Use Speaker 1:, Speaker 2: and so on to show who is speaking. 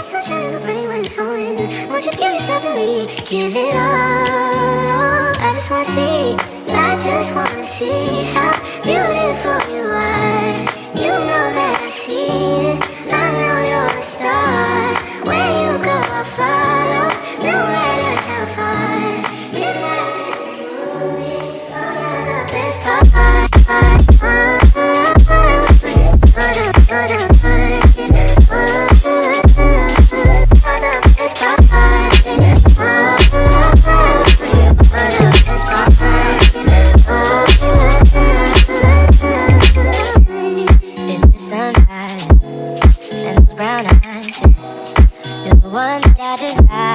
Speaker 1: sunshine in the brain when it's going. Won't you give yourself to me? Give it all. I just wanna see. I just wanna see how beautiful you are. You know that I see it. I know you're a star. Where you go, I'll follow. No matter how far. If I is a movie, oh, you're the best part. It's the sunrise and those brown eyes. You're the one that I desire.